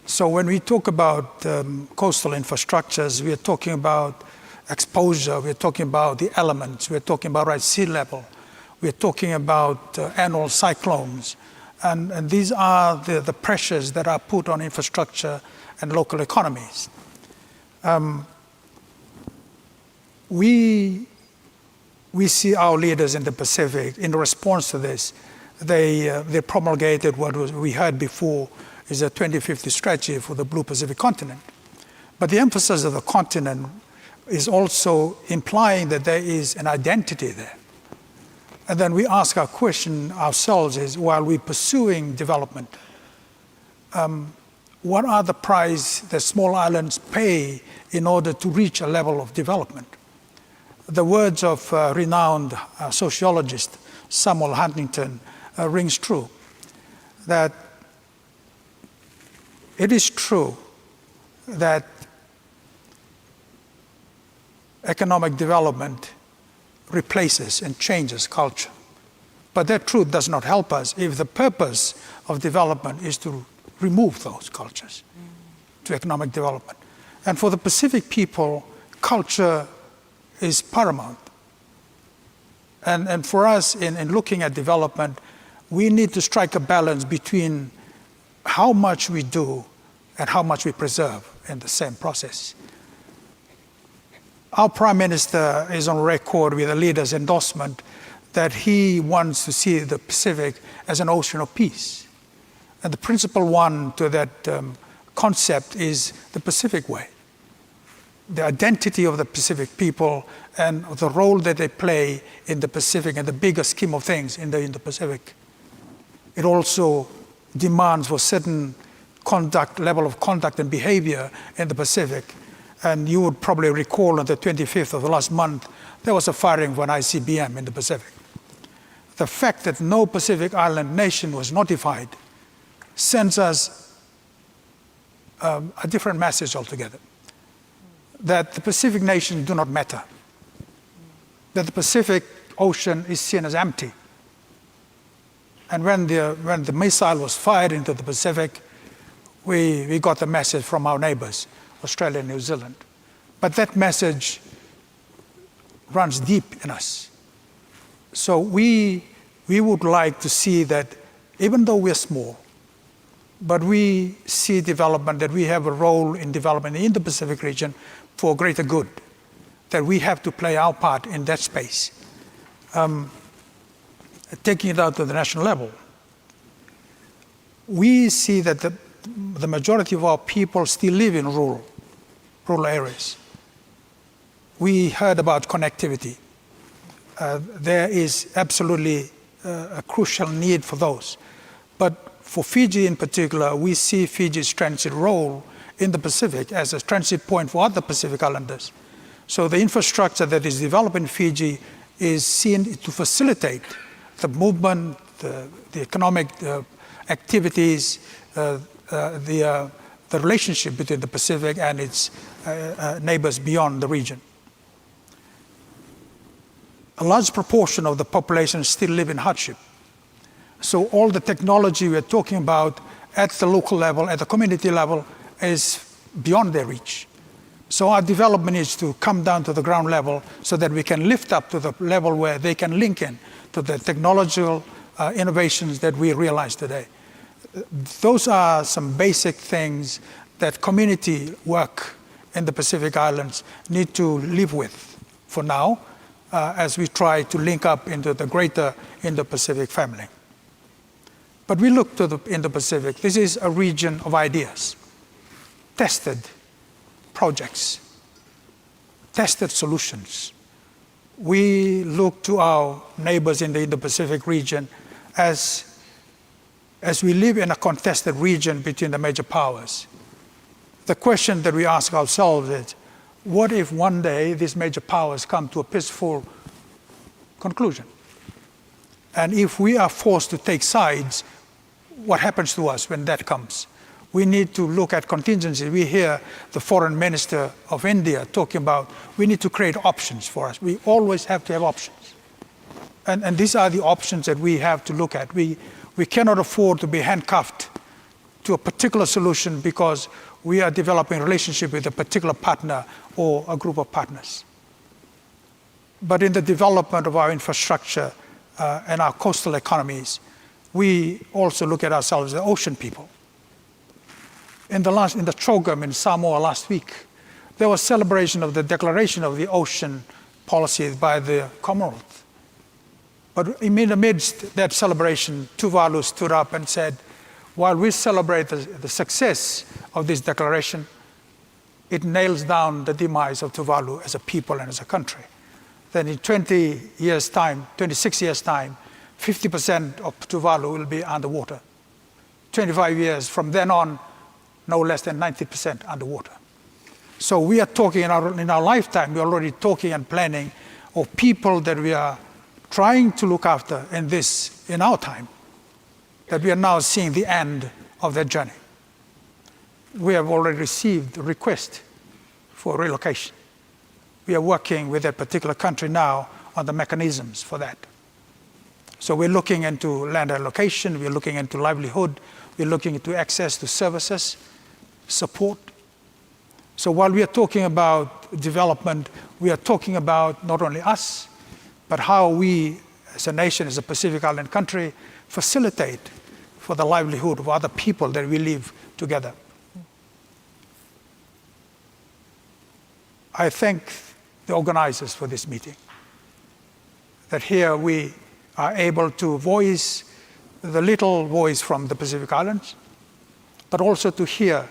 So when we talk about coastal infrastructures, we are talking about exposure, we're talking about the elements, we're talking about rise sea level, we're talking about annual cyclones. And these are the pressures that are put on infrastructure and local economies. We see our leaders in the Pacific, in response to this, they promulgated what we heard before is a 2050 strategy for the Blue Pacific continent. But the emphasis of the continent is also implying that there is an identity there. And then we ask our question ourselves is, while we're pursuing development, what are the price that small islands pay in order to reach a level of development? The words of renowned sociologist Samuel Huntington rings true, that it is true that economic development replaces and changes culture. But that truth does not help us if the purpose of development is to remove those cultures to economic development. And for the Pacific people, culture is paramount. And for us, in looking at development, we need to strike a balance between how much we do and how much we preserve in the same process. Our Prime Minister is on record with a leader's endorsement that he wants to see the Pacific as an ocean of peace. And the principal one to that concept is the Pacific Way. The identity of the Pacific people and the role that they play in the Pacific and the bigger scheme of things in the Indo-Pacific. It also demands for certain level of conduct and behavior in the Pacific. And you would probably recall on the 25th of the last month, there was a firing of an ICBM in the Pacific. The fact that no Pacific Island nation was notified sends us a different message altogether. That the Pacific nations do not matter. That the Pacific Ocean is seen as empty. And when the missile was fired into the Pacific, we got the message from our neighbors, Australia and New Zealand. But that message runs deep in us. So we would like to see that even though we're small, but we see development, that we have a role in development in the Indo-Pacific region for greater good, that we have to play our part in that space. Taking it out to the national level, we see that the majority of our people still live in rural areas. We heard about connectivity. There is absolutely a crucial need for those. But for Fiji in particular, we see Fiji's transit role in the Pacific as a transit point for other Pacific Islanders. So the infrastructure that is developed in Fiji is seen to facilitate the movement, the economic activities, the relationship between the Pacific and its neighbors beyond the region. A large proportion of the population still live in hardship. So all the technology we're talking about at the local level, at the community level, is beyond their reach. So our development needs to come down to the ground level so that we can lift up to the level where they can link in to the technological innovations that we realize today. Those are some basic things that community work in the Pacific Islands need to live with for now, as we try to link up into the greater Indo-Pacific family. But we look to the Indo-Pacific. This is a region of ideas, tested projects, tested solutions. We look to our neighbors in the Indo-Pacific region as we live in a contested region between the major powers. The question that we ask ourselves is, what if one day these major powers come to a peaceful conclusion? And if we are forced to take sides, what happens to us when that comes? We need to look at contingencies. We hear the foreign minister of India talking about we need to create options for us. We always have to have options. And these are the options that we have to look at. We cannot afford to be handcuffed to a particular solution because we are developing a relationship with a particular partner or a group of partners. But in the development of our infrastructure and our coastal economies, we also look at ourselves as ocean people. In the Chogam in Samoa last week, there was celebration of the declaration of the ocean policy by the Commonwealth. But in the midst that celebration, Tuvalu stood up and said, while we celebrate the success of this declaration, it nails down the demise of Tuvalu as a people and as a country. Then in 26 years' time, 50% of Tuvalu will be underwater. 25 years from then on, no less than 90% underwater. So we are talking in our lifetime, we're already talking and planning of people that we are trying to look after in our time, that we are now seeing the end of that journey. We have already received a request for relocation. We are working with that particular country now on the mechanisms for that. So we're looking into land allocation, we're looking into livelihood, we're looking into access to services, support. So while we are talking about development, we are talking about not only us, but how we as a nation, as a Pacific Island country, facilitate for the livelihood of other people that we live together. I thank the organizers for this meeting, that here we are able to voice the little voice from the Pacific Islands, but also to hear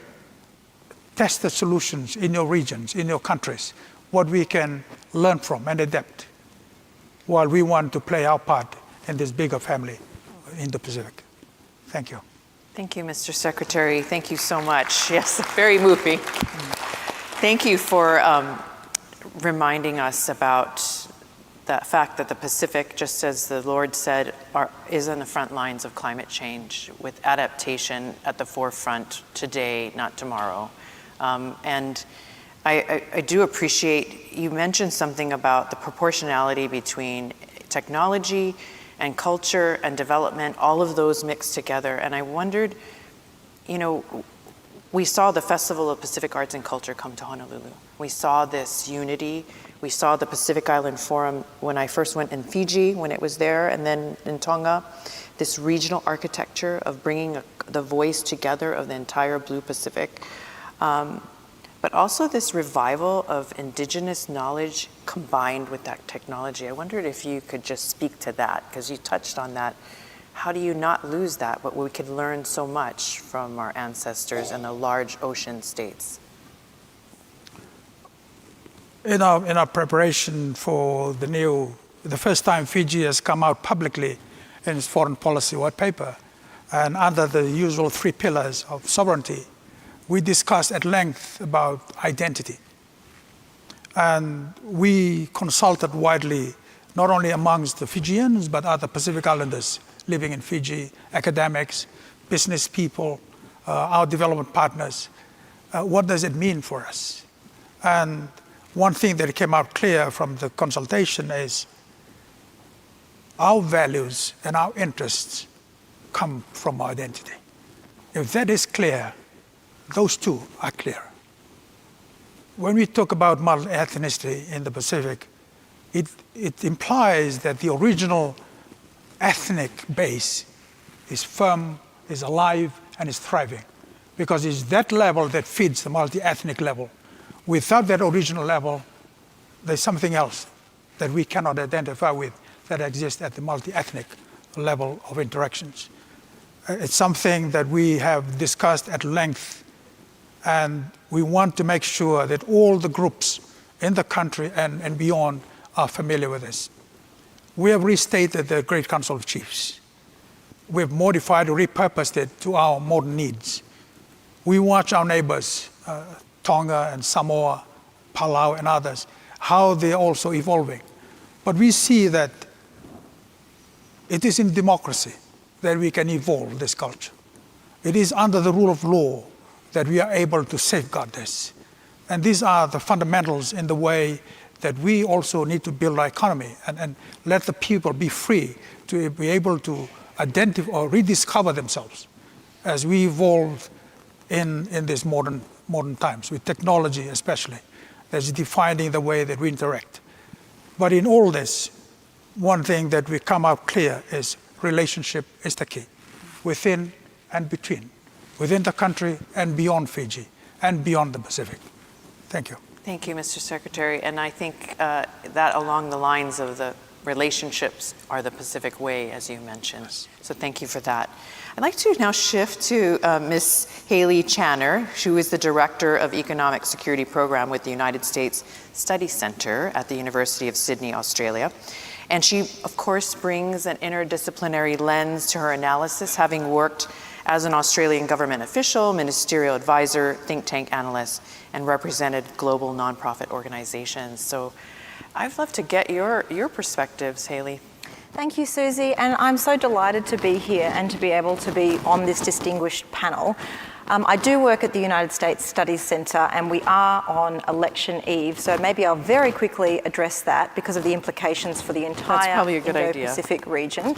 tested solutions in your regions, in your countries, what we can learn from and adapt, while we want to play our part in this bigger family in the Pacific. Thank you. Thank you, Mr. Secretary. Thank you so much. Yes, very moving. Thank you for reminding us about the fact that the Pacific, just as the Lord said, is on the front lines of climate change, with adaptation at the forefront today, not tomorrow. And I do appreciate, you mentioned something about the proportionality between technology and culture and development, all of those mixed together. And I wondered, we saw the Festival of Pacific Arts and Culture come to Honolulu. We saw this unity. We saw the Pacific Island Forum when I first went in Fiji, when it was there, and then in Tonga, this regional architecture of bringing the voice together of the entire Blue Pacific. But also this revival of indigenous knowledge combined with that technology. I wondered if you could just speak to that, because you touched on that. How do you not lose that, but we could learn so much from our ancestors in the large ocean states? In our preparation for the first time Fiji has come out publicly in its foreign policy white paper, and under the usual 3 pillars of sovereignty, we discussed at length about identity. And we consulted widely, not only amongst the Fijians, but other Pacific Islanders living in Fiji, academics, business people, our development partners. What does it mean for us? And one thing that came out clear from the consultation is our values and our interests come from our identity. If that is clear, those two are clear. When we talk about multi-ethnicity in the Pacific, it implies that the original ethnic base is firm, is alive, and is thriving, because it's that level that feeds the multi-ethnic level. Without that original level, there's something else that we cannot identify with that exists at the multi-ethnic level of interactions. It's something that we have discussed at length, and we want to make sure that all the groups in the country and beyond are familiar with this. We have restated the Great Council of Chiefs. We have modified or repurposed it to our modern needs. We watch our neighbors, Tonga and Samoa, Palau and others, how they're also evolving. But we see that it is in democracy that we can evolve this culture. It is under the rule of law that we are able to safeguard this. And these are the fundamentals in the way that we also need to build our economy and let the people be free to be able to identify or rediscover themselves as we evolve in these modern times, with technology especially, that's defining the way that we interact. But in all this, one thing that we come out clear is relationship is the key, within and between, within the country and beyond Fiji and beyond the Pacific. Thank you. Thank you, Mr. Secretary. And I think that along the lines of the relationships are the Pacific way, as you mentioned. Yes. So thank you for that. I'd like to now shift to Ms. Haley Channer, who is the Director of Economic Security Program with the United States Study Center at the University of Sydney, Australia. And she, of course, brings an interdisciplinary lens to her analysis, having worked as an Australian government official, ministerial advisor, think tank analyst, and represented global nonprofit organizations. So I'd love to get your perspectives, Haley. Thank you, Susie, and I'm so delighted to be here and to be able to be on this distinguished panel. I do work at the United States Studies Center, and we are on election eve, so maybe I'll very quickly address that because of the implications for the entire Indo-Pacific region.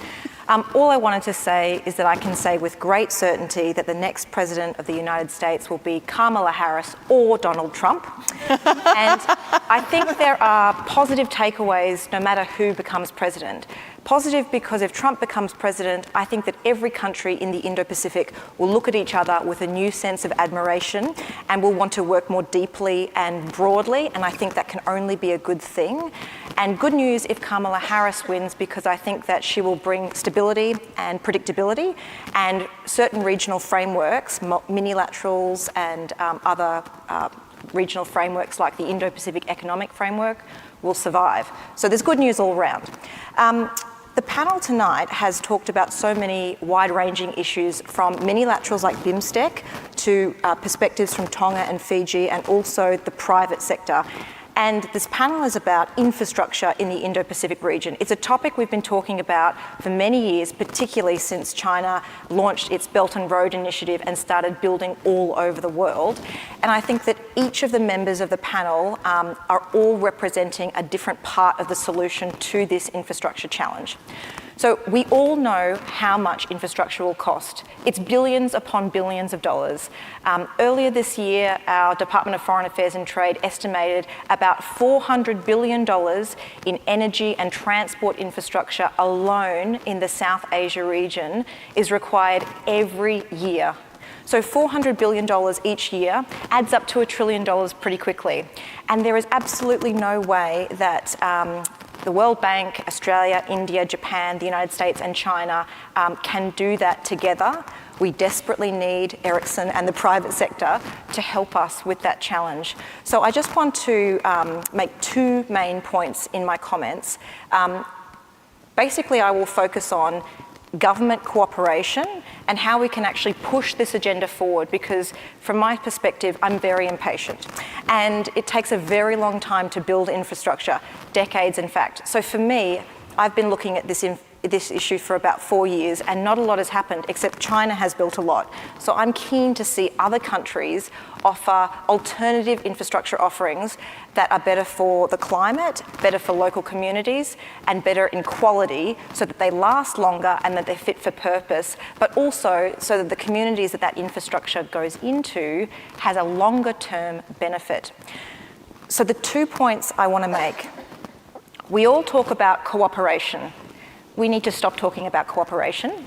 All I wanted to say is that I can say with great certainty that the next president of the United States will be Kamala Harris or Donald Trump. And I think there are positive takeaways no matter who becomes president. Positive because if Trump becomes president, I think that every country in the Indo-Pacific will look at each other with a new sense of admiration and will want to work more deeply and broadly, and I think that can only be a good thing. And good news if Kamala Harris wins, because I think that she will bring stability and predictability, and certain regional frameworks, minilaterals and other regional frameworks like the Indo-Pacific Economic Framework will survive. So there's good news all around. The panel tonight has talked about so many wide-ranging issues, from minilaterals like BIMSTEC to perspectives from Tonga and Fiji, and also the private sector. And this panel is about infrastructure in the Indo-Pacific region. It's a topic we've been talking about for many years, particularly since China launched its Belt and Road Initiative and started building all over the world. And I think that each of the members of the panel are all representing a different part of the solution to this infrastructure challenge. So we all know how much infrastructure will cost. It's billions upon billions of dollars. Earlier this year, our Department of Foreign Affairs and Trade estimated about $400 billion in energy and transport infrastructure alone in the South Asia region is required every year. So $400 billion each year adds up to $1 trillion pretty quickly. And there is absolutely no way that the World Bank, Australia, India, Japan, the United States and China can do that together. We desperately need Ericsson and the private sector to help us with that challenge. So I just want to make two main points in my comments. Basically, I will focus on government cooperation and how we can actually push this agenda forward, because from my perspective, I'm very impatient. And it takes a very long time to build infrastructure, decades in fact. So for me, I've been looking at this issue for about 4 years and not a lot has happened except China has built a lot. So I'm keen to see other countries offer alternative infrastructure offerings that are better for the climate, better for local communities, and better in quality so that they last longer and that they're fit for purpose, but also so that the communities that that infrastructure goes into has a longer term benefit. So the 2 points I want to make. We all talk about cooperation. We need to stop talking about cooperation.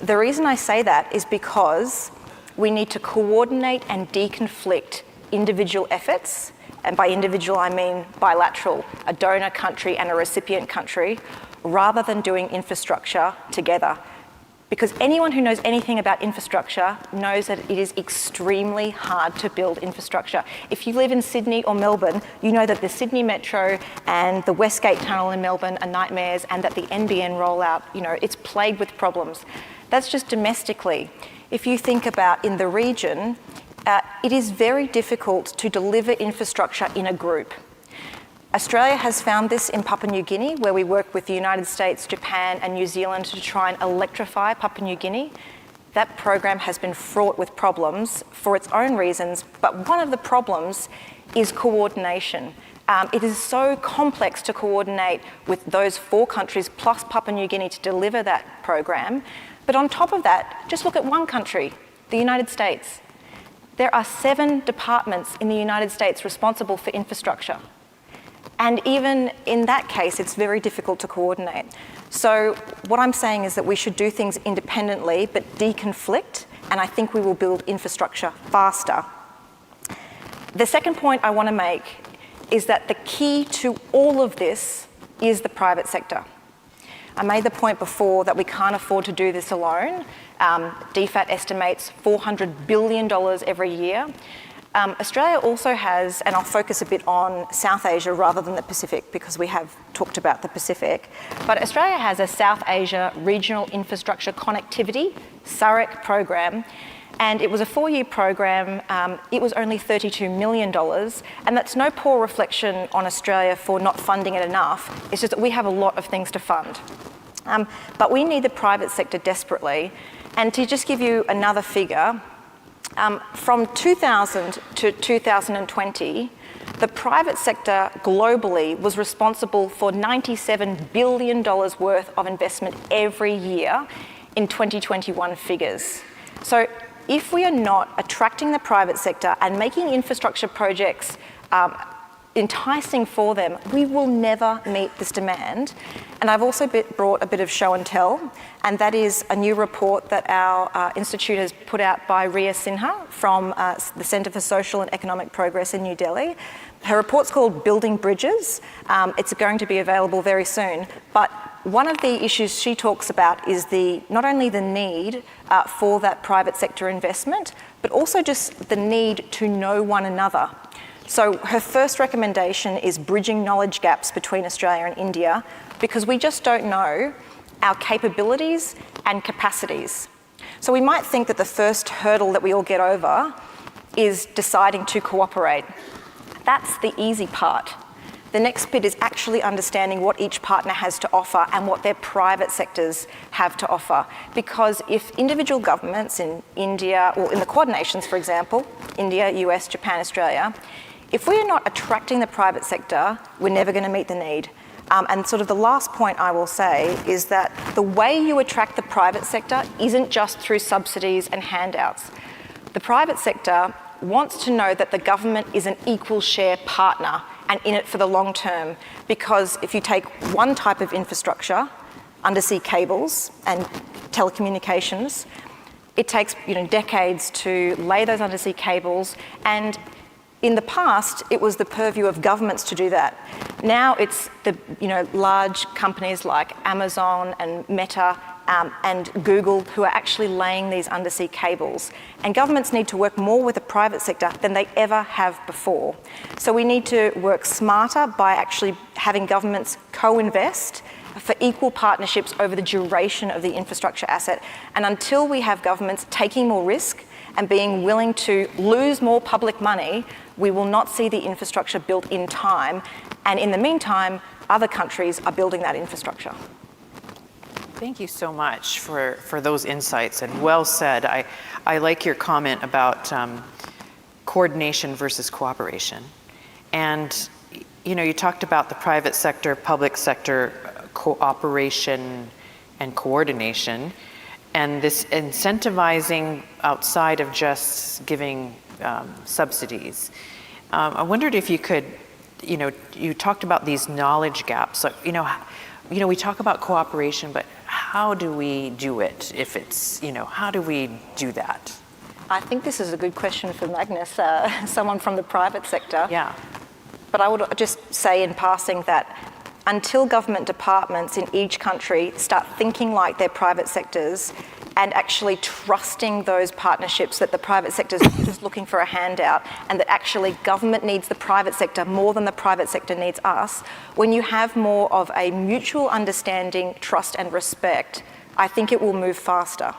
The reason I say that is because we need to coordinate and deconflict individual efforts, and by individual I mean bilateral, a donor country and a recipient country, rather than doing infrastructure together. Because anyone who knows anything about infrastructure knows that it is extremely hard to build infrastructure. If you live in Sydney or Melbourne, you know that the Sydney Metro and the Westgate Tunnel in Melbourne are nightmares, and that the NBN rollout, it's plagued with problems. That's just domestically. If you think about in the region, it is very difficult to deliver infrastructure in a group. Australia has found this in Papua New Guinea, where we work with the United States, Japan and New Zealand to try and electrify Papua New Guinea. That program has been fraught with problems for its own reasons, but one of the problems is coordination. It is so complex to coordinate with those 4 countries plus Papua New Guinea to deliver that program. But on top of that, just look at one country, the United States. There are 7 departments in the United States responsible for infrastructure. And even in that case, it's very difficult to coordinate. So what I'm saying is that we should do things independently, but deconflict, and I think we will build infrastructure faster. The second point I want to make is that the key to all of this is the private sector. I made the point before that we can't afford to do this alone. DFAT estimates $400 billion every year. Australia also has, and I'll focus a bit on South Asia rather than the Pacific because we have talked about the Pacific, but Australia has a South Asia Regional Infrastructure Connectivity, SAREC program, and it was a 4-year program. It was only $32 million, and that's no poor reflection on Australia for not funding it enough. It's just that we have a lot of things to fund. But we need the private sector desperately, and to just give you another figure, from 2000 to 2020, the private sector globally was responsible for $97 billion worth of investment every year in 2021 figures. So if we are not attracting the private sector and making infrastructure projects enticing for them, we will never meet this demand. And I've also brought a bit of show and tell, and that is a new report that our institute has put out by Ria Sinha from the Centre for Social and Economic Progress in New Delhi. Her report's called Building Bridges. It's going to be available very soon, but one of the issues she talks about is not only the need for that private sector investment, but also just the need to know one another. So her first recommendation is bridging knowledge gaps between Australia and India, because we just don't know our capabilities and capacities. So we might think that the first hurdle that we all get over is deciding to cooperate. That's the easy part. The next bit is actually understanding what each partner has to offer and what their private sectors have to offer. Because if individual governments in India, or in the Quad Nations, for example, India, US, Japan, Australia, if we are not attracting the private sector, we're never going to meet the need. And sort of the last point I will say is that the way you attract the private sector isn't just through subsidies and handouts. The private sector wants to know that the government is an equal share partner and in it for the long term, because if you take one type of infrastructure, undersea cables and telecommunications, it takes decades to lay those undersea cables, and in the past, it was the purview of governments to do that. Now it's the large companies like Amazon and Meta and Google who are actually laying these undersea cables. And governments need to work more with the private sector than they ever have before. So we need to work smarter by actually having governments co-invest for equal partnerships over the duration of the infrastructure asset. And until we have governments taking more risk and being willing to lose more public money, we will not see the infrastructure built in time. And in the meantime, other countries are building that infrastructure. Thank you so much for those insights, and well said. I like your comment about coordination versus cooperation. And you talked about the private sector, public sector cooperation and coordination, and this incentivizing outside of just giving subsidies. I wondered if you could, you talked about these knowledge gaps. So, we talk about cooperation, but how do we do it? If it's, how do we do that? I think this is a good question for Magnus, someone from the private sector. Yeah. But I would just say in passing that until government departments in each country start thinking like their private sectors and actually trusting those partnerships, that the private sector is just looking for a handout, and that actually government needs the private sector more than the private sector needs us, when you have more of a mutual understanding, trust and respect, I think it will move faster.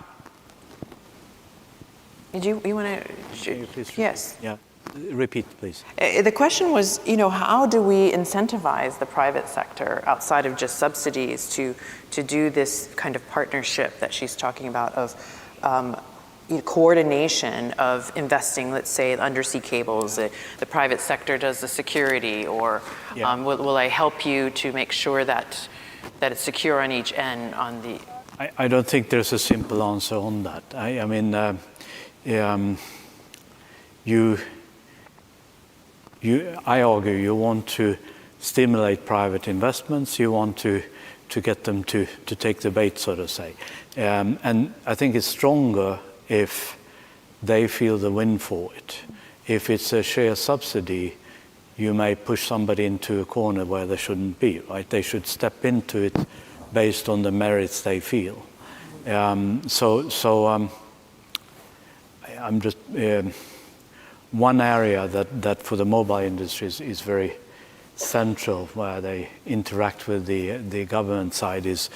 Did you want to? Yes. Yeah. Repeat, please. The question was, how do we incentivize the private sector outside of just subsidies to do this kind of partnership that she's talking about of coordination of investing, let's say, undersea cables, the private sector does the security, or will I help you to make sure that it's secure on each end on the... I don't think there's a simple answer on that. I argue you want to stimulate private investments, you want to get them to take the bait, so to say. And I think it's stronger if they feel the win for it. If it's a share subsidy, you may push somebody into a corner where they shouldn't be, right? They should step into it based on the merits they feel. I'm just... one area that for the mobile industry is very central, where they interact with the government side, is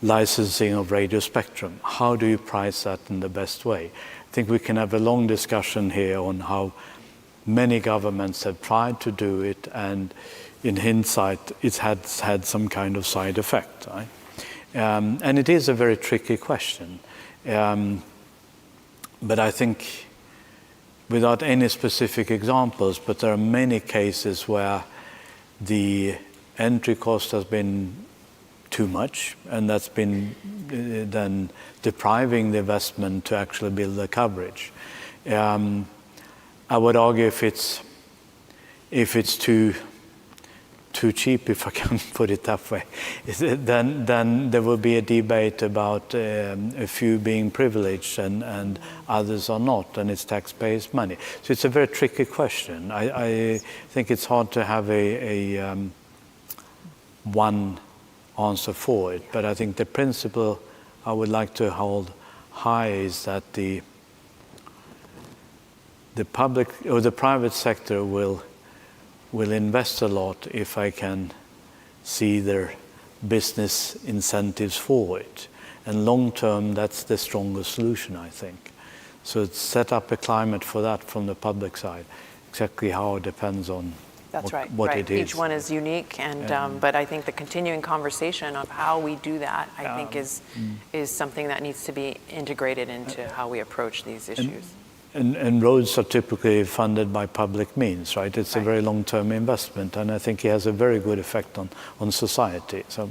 licensing of radio spectrum. How do you price that in the best way? I think we can have a long discussion here on how many governments have tried to do it, and in hindsight, it's had some kind of side effect. Right? And it is a very tricky question. But I think, without any specific examples, but there are many cases where the entry cost has been too much, and that's been then depriving the investment to actually build the coverage. I would argue if it's too cheap, if I can put it that way, then there will be a debate about a few being privileged and others are not, and it's taxpayers' money. So it's a very tricky question. I think it's hard to have a one answer for it, but I think the principle I would like to hold high is that the public or the private sector will invest a lot if I can see their business incentives for it. And long term, that's the strongest solution, I think. So it's set up a climate for that from the public side. Exactly how it depends on what it is. Each one is unique, and but I think the continuing conversation of how we do that, I think, is something that needs to be integrated into how we approach these issues. And roads are typically funded by public means, right? It's a very long-term investment, and I think it has a very good effect on society. So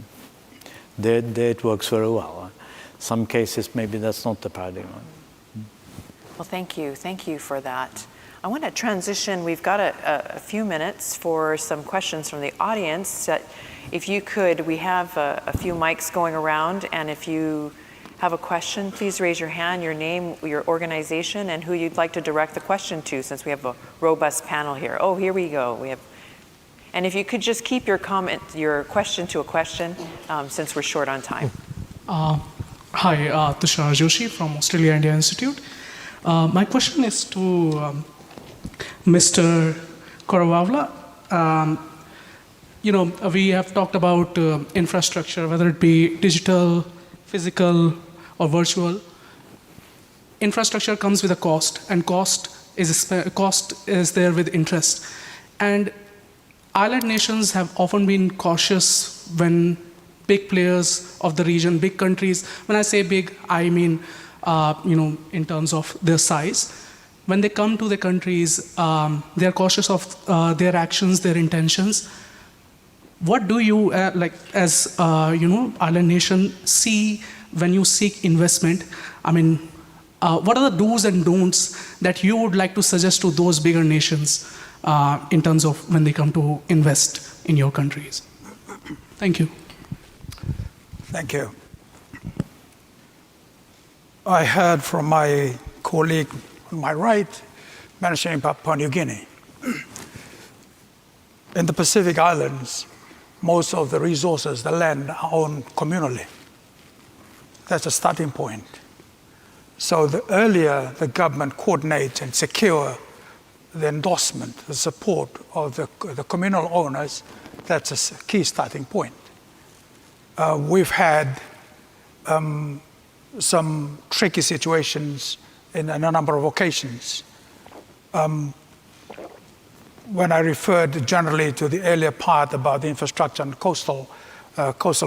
there it works very well. Some cases, maybe that's not the paradigm. Well, thank you. Thank you for that. I want to transition. We've got a few minutes for some questions from the audience. If you could, we have a few mics going around, and if you have a question, please raise your hand, your name, your organization, and who you'd like to direct the question to, since we have a robust panel here. Oh, here we go. And if you could just keep your question to a question, since we're short on time. Hi, Tushar Joshi from Australia India Institute. My question is to Mr. Koravavla. We have talked about infrastructure, whether it be digital, physical, or virtual. Infrastructure comes with a cost, and cost is there with interest. And island nations have often been cautious when big players of the region, big countries, when I say big, I mean, in terms of their size. When they come to the countries, they're cautious of their actions, their intentions. What do you, as island nation, see when you seek investment? I mean, what are the do's and don'ts that you would like to suggest to those bigger nations in terms of when they come to invest in your countries? Thank you. Thank you. I heard from my colleague on my right mentioning Papua New Guinea. In the Pacific Islands, most of the resources, the land, are owned communally. That's a starting point. So the earlier the government coordinates and secure the endorsement, the support of the communal owners, that's a key starting point. We've had some tricky situations in a number of occasions. When I referred generally to the earlier part about the infrastructure and coastal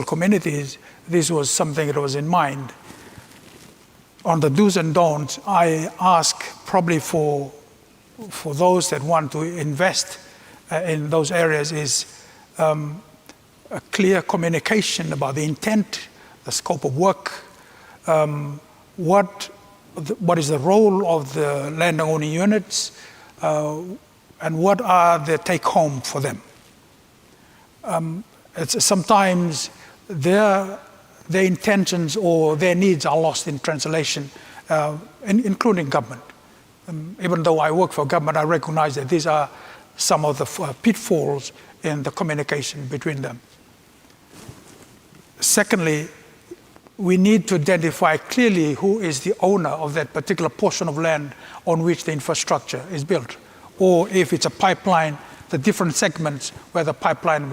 communities, this was something that was in mind. On the do's and don'ts, I ask probably for those that want to invest in those areas is a clear communication about the intent, the scope of work, what is the role of the land-owning units, and what are the take-home for them. Sometimes their intentions or their needs are lost in translation, including government. Even though I work for government, I recognize that these are some of the pitfalls in the communication between them. Secondly, we need to identify clearly who is the owner of that particular portion of land on which the infrastructure is built. Or if it's a pipeline, the different segments where the pipeline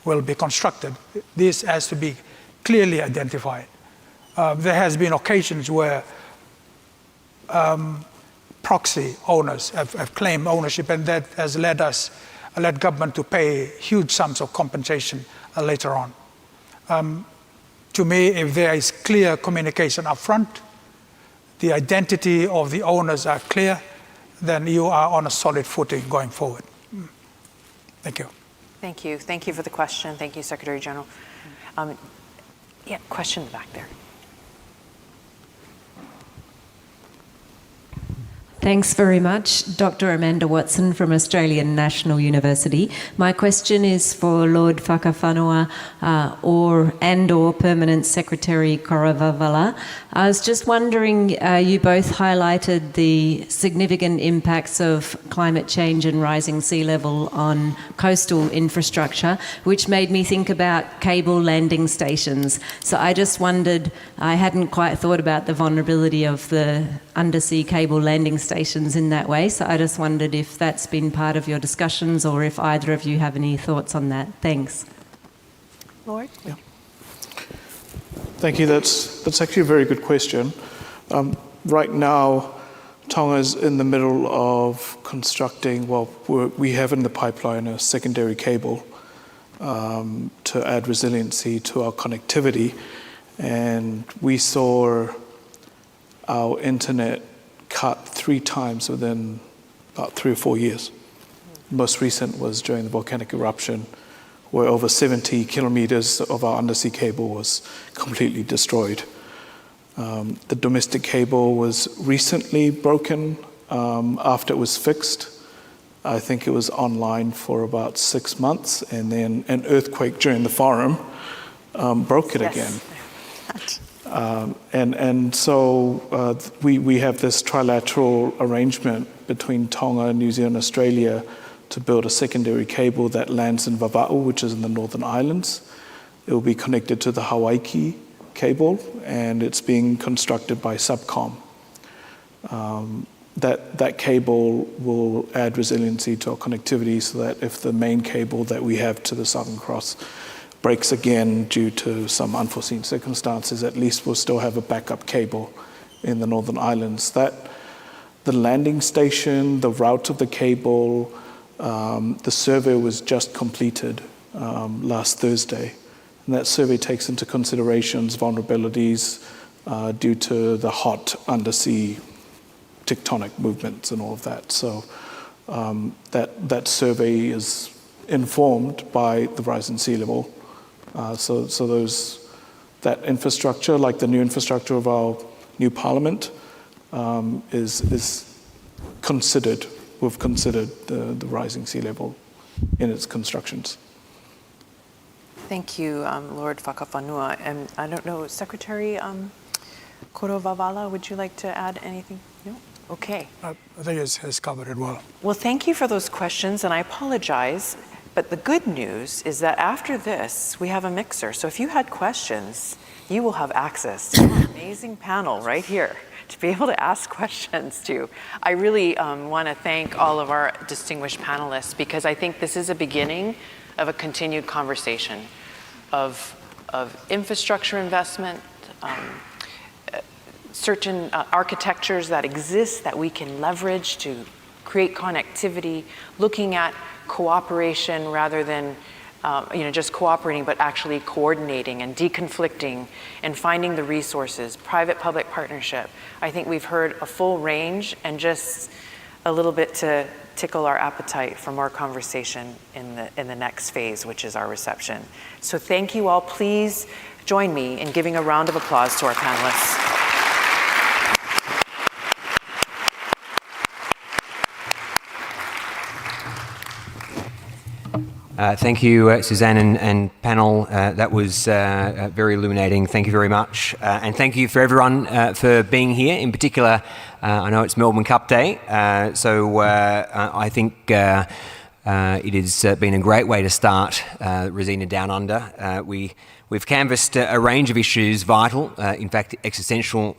will be constructed. This has to be clearly identified. There has been occasions where proxy owners have claimed ownership, and that has led government to pay huge sums of compensation later on. To me, if there is clear communication up front, the identity of the owners are clear, then you are on a solid footing going forward. Thank you. Thank you. Thank you for the question. Thank you, Secretary General. Question back there. Thanks very much. Dr. Amanda Watson from Australian National University. My question is for Lord Whakawhanua or Permanent Secretary Korawavala. I was just wondering, you both highlighted the significant impacts of climate change and rising sea level on coastal infrastructure, which made me think about cable landing stations. So I just wondered, I hadn't quite thought about the vulnerability of the undersea cable landing stations in that way. So I just wondered if that's been part of your discussions or if either of you have any thoughts on that. Thanks. Lord? Yeah. Thank you. That's actually a very good question. Right now, Tonga's in the middle of constructing, we have in the pipeline a secondary cable to add resiliency to our connectivity. And we saw our internet cut 3 times within about 3 or 4 years. Most recent was during the volcanic eruption, where over 70 kilometers of our undersea cable was completely destroyed. The domestic cable was recently broken after it was fixed. I think it was online for about 6 months, and then an earthquake during the forum broke it again. And so we have this trilateral arrangement between Tonga, New Zealand, Australia to build a secondary cable that lands in Vava'u, which is in the Northern Islands. It will be connected to the Hawaii cable, and it's being constructed by Subcom. That cable will add resiliency to our connectivity so that if the main cable that we have to the Southern Cross breaks again due to some unforeseen circumstances, at least we'll still have a backup cable in the Northern Islands. The landing station, the route of the cable, the survey was just completed last Thursday. And that survey takes into considerations vulnerabilities due to the hot undersea tectonic movements and all of that. So that survey is informed by the rise in sea level. So that infrastructure, like the new infrastructure of our new parliament, is considered. We've considered the rising sea level in its constructions. Thank you, Lord Whakawhanua. And I don't know, Secretary Korovavala, would you like to add anything? No? Okay. I think it's covered it well. Well, thank you for those questions, and I apologize, but the good news is that after this, we have a mixer. So if you had questions, you will have access to an amazing panel right here to be able to ask questions to. I really want to thank all of our distinguished panelists, because I think this is a beginning of a continued conversation of infrastructure investment, certain architectures that exist that we can leverage to create connectivity, looking at cooperation rather than just cooperating, but actually coordinating and deconflicting and finding the resources, private-public partnership. I think we've heard a full range, and just a little bit to tickle our appetite for more conversation in the next phase, which is our reception. So thank you all. Please join me in giving a round of applause to our panelists. Thank you, Suzanne and panel. That was very illuminating. Thank you very much. And thank you for everyone for being here. In particular, I know it's Melbourne Cup Day, so I think it has been a great way to start Resina Down Under. We've canvassed a range of issues vital, in fact, existential